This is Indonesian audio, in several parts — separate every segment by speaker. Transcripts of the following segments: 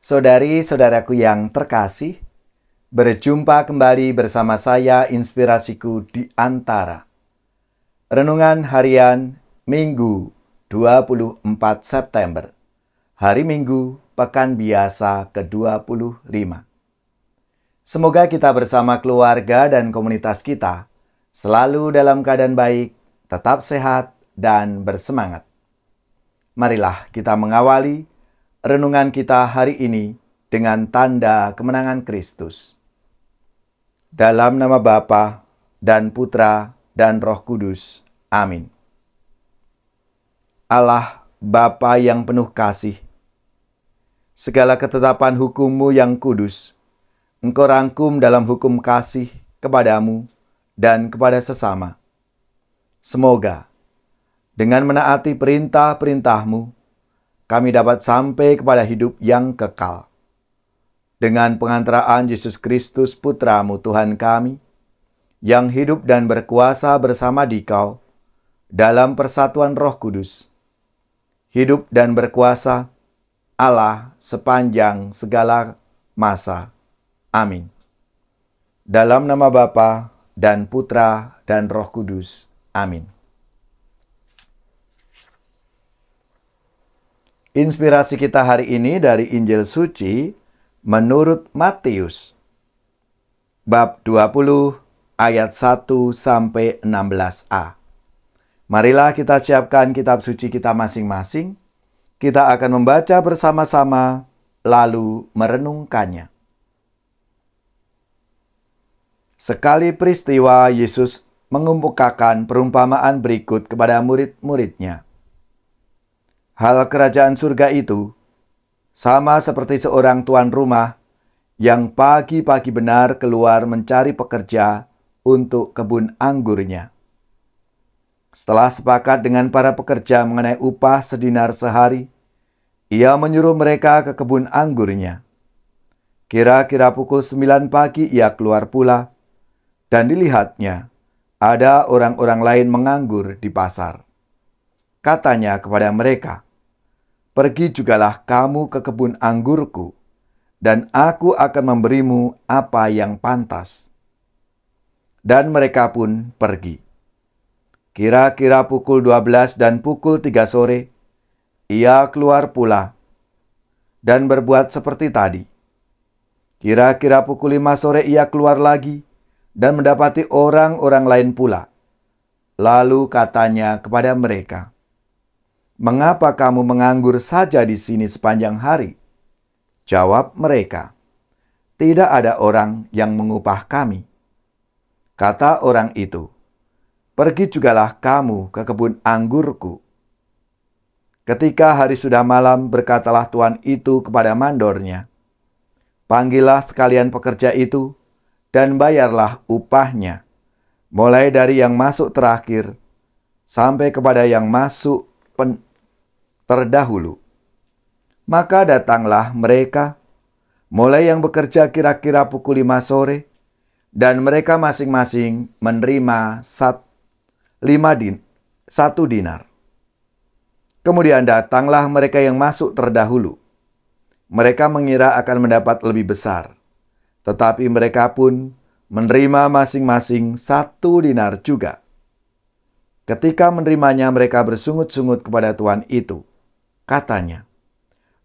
Speaker 1: Saudari-saudaraku yang terkasih, berjumpa kembali bersama saya Inspirasiku di Antara. Renungan Harian Minggu 24 September. Hari Minggu, Pekan Biasa ke-25. Semoga kita bersama keluarga dan komunitas kita selalu dalam keadaan baik, tetap sehat, dan bersemangat. Marilah kita mengawali renungan kita hari ini dengan tanda kemenangan Kristus. Dalam nama Bapa dan Putra dan Roh Kudus. Amin. Allah Bapa yang penuh kasih, segala ketetapan hukum-Mu yang kudus, Engkau rangkum dalam hukum kasih kepadamu dan kepada sesama. Semoga dengan menaati perintah-perintah-Mu, kami dapat sampai kepada hidup yang kekal. Dengan pengantaraan Yesus Kristus Putra-Mu Tuhan kami, yang hidup dan berkuasa bersama Dikau dalam persatuan Roh Kudus, hidup dan berkuasa Allah sepanjang segala masa. Amin. Dalam nama Bapa dan Putra dan Roh Kudus. Amin. Inspirasi kita hari ini dari Injil Suci menurut Matius. Bab 20 ayat 1 sampai 16a. Marilah kita siapkan kitab suci kita masing-masing. Kita akan membaca bersama-sama lalu merenungkannya. Sekali peristiwa Yesus mengemukakan perumpamaan berikut kepada murid-muridnya. Hal kerajaan surga itu sama seperti seorang tuan rumah yang pagi-pagi benar keluar mencari pekerja untuk kebun anggurnya. Setelah sepakat dengan para pekerja mengenai upah sedinar sehari, ia menyuruh mereka ke kebun anggurnya. Kira-kira pukul 9 pagi ia keluar pula, dan dilihatnya ada orang-orang lain menganggur di pasar. Katanya kepada mereka, "Pergi jugalah kamu ke kebun anggurku, dan aku akan memberimu apa yang pantas." Dan mereka pun pergi. Kira-kira pukul 12 dan pukul 3 sore, ia keluar pula dan berbuat seperti tadi. Kira-kira pukul 5 sore ia keluar lagi dan mendapati orang-orang lain pula. Lalu katanya kepada mereka, "Mengapa kamu menganggur saja di sini sepanjang hari?" Jawab mereka, "Tidak ada orang yang mengupah kami." Kata orang itu, "Pergi jugalah kamu ke kebun anggurku." Ketika hari sudah malam, berkatalah tuan itu kepada mandornya, "Panggillah sekalian pekerja itu dan bayarlah upahnya, mulai dari yang masuk terakhir sampai kepada yang masuk terdahulu." Maka datanglah mereka, mulai yang bekerja kira-kira pukul 5 sore, dan mereka masing-masing menerima 1 dinar. Kemudian datanglah mereka yang masuk terdahulu. Mereka mengira akan mendapat lebih besar, tetapi mereka pun menerima masing-masing 1 dinar juga. Ketika menerimanya, mereka bersungut-sungut kepada tuan itu. Katanya,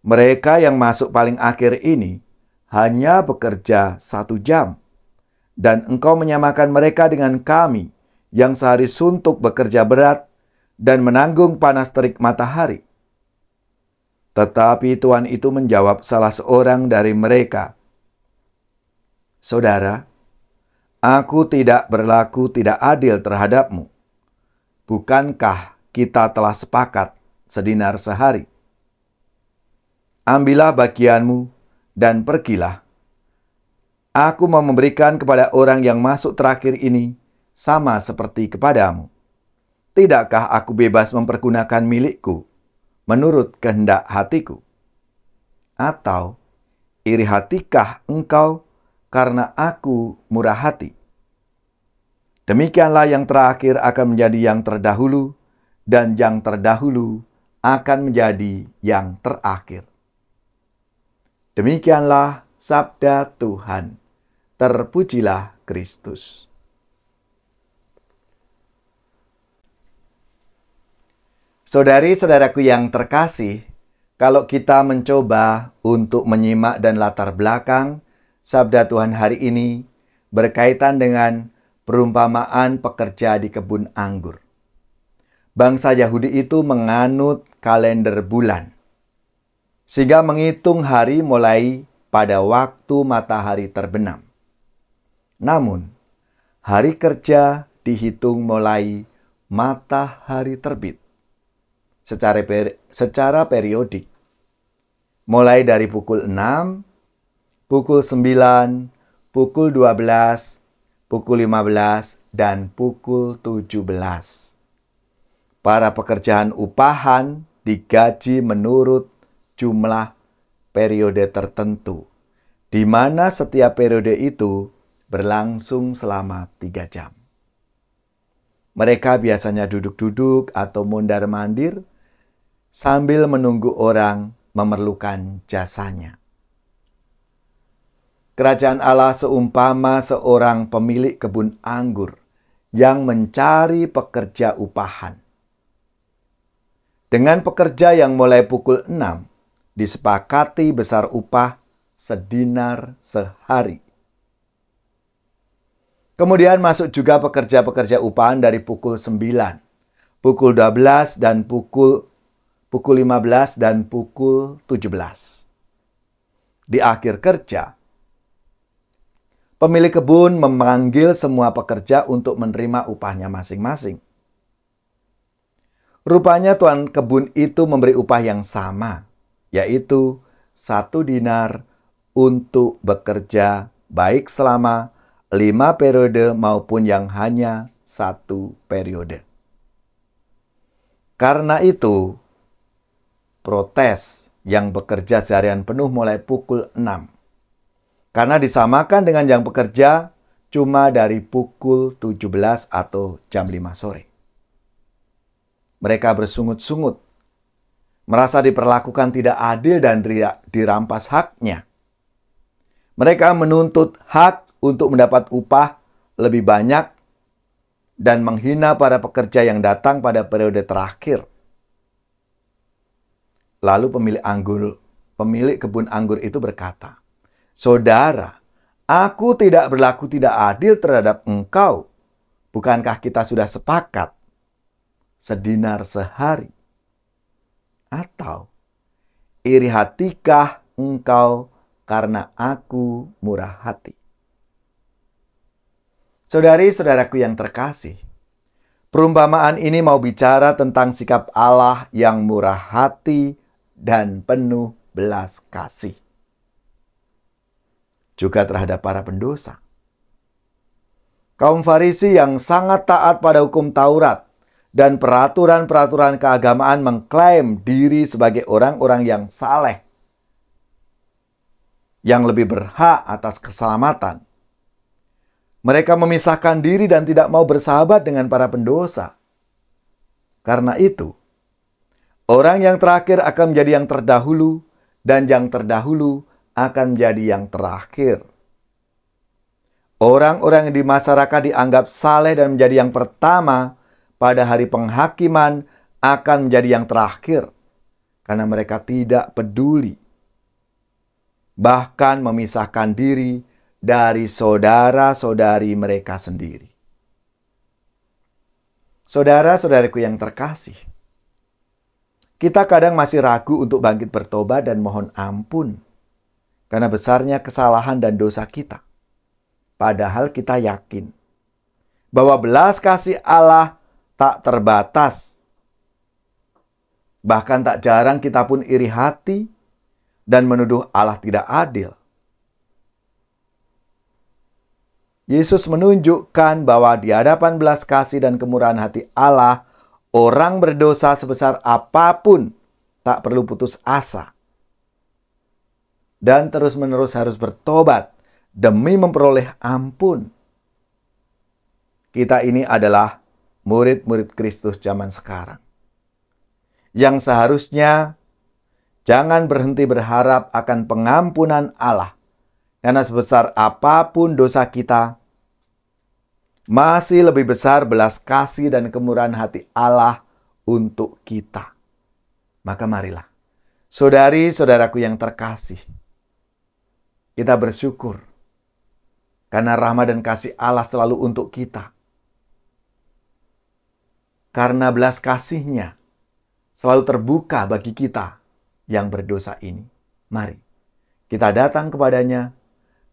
Speaker 1: "Mereka yang masuk paling akhir ini hanya bekerja 1 jam, dan engkau menyamakan mereka dengan kami yang sehari suntuk bekerja berat dan menanggung panas terik matahari." Tetapi tuan itu menjawab salah seorang dari mereka, "Saudara, aku tidak berlaku tidak adil terhadapmu. Bukankah kita telah sepakat sedinar sehari? Ambillah bagianmu dan pergilah. Aku mau memberikan kepada orang yang masuk terakhir ini sama seperti kepadamu. Tidakkah aku bebas mempergunakan milikku menurut kehendak hatiku? Atau iri hatikah engkau karena aku murah hati?" Demikianlah yang terakhir akan menjadi yang terdahulu, dan yang terdahulu akan menjadi yang terakhir. Demikianlah sabda Tuhan. Terpujilah Kristus. Saudari-saudaraku yang terkasih, kalau kita mencoba untuk menyimak dan latar belakang sabda Tuhan hari ini berkaitan dengan perumpamaan pekerja di kebun anggur. Bangsa Yahudi itu menganut kalender bulan, sehingga menghitung hari mulai pada waktu matahari terbenam. Namun, hari kerja dihitung mulai matahari terbit secara periodik. Mulai dari pukul 6, pukul 9, pukul 12, pukul 15, dan pukul 17. Para pekerjaan upahan digaji menurut jumlah periode tertentu, di mana setiap periode itu berlangsung selama 3 jam. Mereka biasanya duduk-duduk atau mondar-mandir sambil menunggu orang memerlukan jasanya. Kerajaan Allah seumpama seorang pemilik kebun anggur yang mencari pekerja upahan. Dengan pekerja yang mulai pukul 6, disepakati besar upah sedinar sehari. Kemudian masuk juga pekerja-pekerja upahan dari pukul 9, pukul 12, dan pukul 15 dan pukul 17. Di akhir kerja, pemilik kebun memanggil semua pekerja untuk menerima upahnya masing-masing. Rupanya tuan kebun itu memberi upah yang sama, yaitu 1 dinar untuk bekerja baik selama 5 periode maupun yang hanya 1 periode. Karena itu, protes yang bekerja seharian penuh mulai pukul 6. Karena disamakan dengan yang bekerja cuma dari pukul 17 atau jam 5 sore. Mereka bersungut-sungut, merasa diperlakukan tidak adil dan dirampas haknya. Mereka menuntut hak untuk mendapat upah lebih banyak dan menghina para pekerja yang datang pada periode terakhir. Lalu pemilik kebun anggur itu berkata, "Saudara, aku tidak berlaku tidak adil terhadap engkau. Bukankah kita sudah sepakat sedinar sehari? Atau iri hatikah engkau karena aku murah hati?" Saudari-saudaraku yang terkasih, perumpamaan ini mau bicara tentang sikap Allah yang murah hati dan penuh belas kasih. Juga terhadap para pendosa. Kaum Farisi yang sangat taat pada hukum Taurat dan peraturan-peraturan keagamaan mengklaim diri sebagai orang-orang yang saleh, yang lebih berhak atas keselamatan. Mereka memisahkan diri dan tidak mau bersahabat dengan para pendosa. Karena itu, orang yang terakhir akan menjadi yang terdahulu, dan yang terdahulu akan menjadi yang terakhir. Orang-orang yang di masyarakat dianggap saleh dan menjadi yang pertama pada hari penghakiman akan menjadi yang terakhir, karena mereka tidak peduli, bahkan memisahkan diri dari saudara-saudari mereka sendiri. Saudara-saudariku yang terkasih, kita kadang masih ragu untuk bangkit bertobat dan mohon ampun karena besarnya kesalahan dan dosa kita. Padahal kita yakin bahwa belas kasih Allah tak terbatas. Bahkan tak jarang kita pun iri hati dan menuduh Allah tidak adil. Yesus menunjukkan bahwa di hadapan belas kasih dan kemurahan hati Allah, orang berdosa sebesar apapun tak perlu putus asa dan terus-menerus harus bertobat demi memperoleh ampun. Kita ini adalah murid-murid Kristus zaman sekarang, yang seharusnya Jangan berhenti berharap akan pengampunan Allah. Karena sebesar apapun dosa kita, masih lebih besar belas kasih dan kemurahan hati Allah untuk kita. Maka marilah, saudari-saudaraku yang terkasih, kita bersyukur karena rahmat dan kasih Allah selalu untuk kita. Karena belas kasih-Nya selalu terbuka bagi kita yang berdosa ini. Mari kita datang kepadanya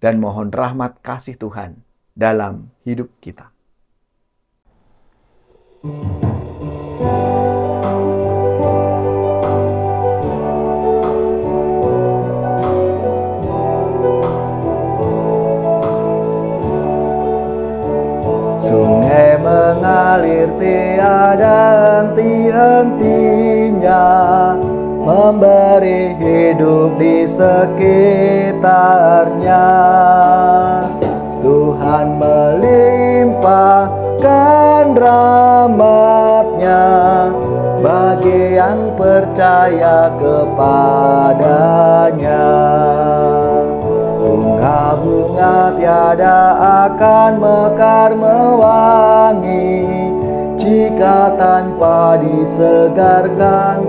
Speaker 1: dan mohon rahmat kasih Tuhan dalam hidup kita. Sungai mengalir tiada henti-hentinya, memberi hidup di sekitarnya. Tuhan melimpahkan rahmat-Nya bagi yang percaya kepadanya. Bunga-bunga tiada akan mekar mewangi jika tanpa disegarkan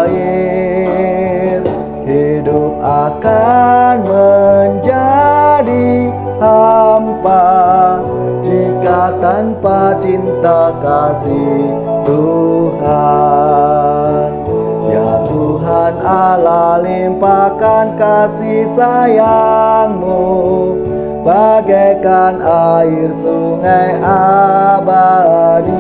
Speaker 1: air. Hidup akan menjadi hampa jika tanpa cinta kasih Tuhan. Ya Tuhan Allah, limpahkan kasih sayang-Mu bagaikan air sungai abadi,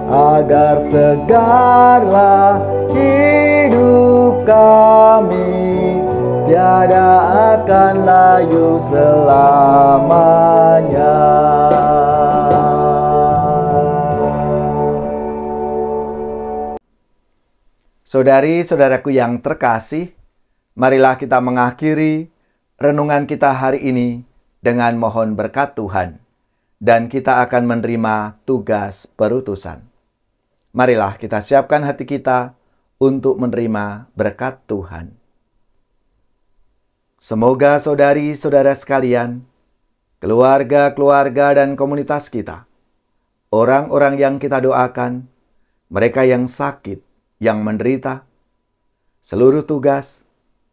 Speaker 1: agar segarlah hidup kami, tiada akan layu selamanya. Saudari-saudaraku yang terkasih, marilah kita mengakhiri renungan kita hari ini dengan mohon berkat Tuhan, dan kita akan menerima tugas perutusan. Marilah kita siapkan hati kita untuk menerima berkat Tuhan. Semoga saudari-saudara sekalian, keluarga-keluarga dan komunitas kita, orang-orang yang kita doakan, mereka yang sakit, yang menderita, seluruh tugas,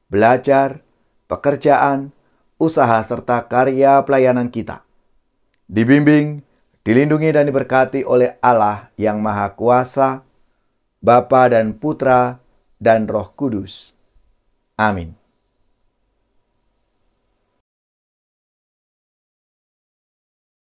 Speaker 1: belajar, pekerjaan, usaha serta karya pelayanan kita dibimbing, dilindungi dan diberkati oleh Allah yang Maha Kuasa, Bapa dan Putra dan Roh Kudus. Amin.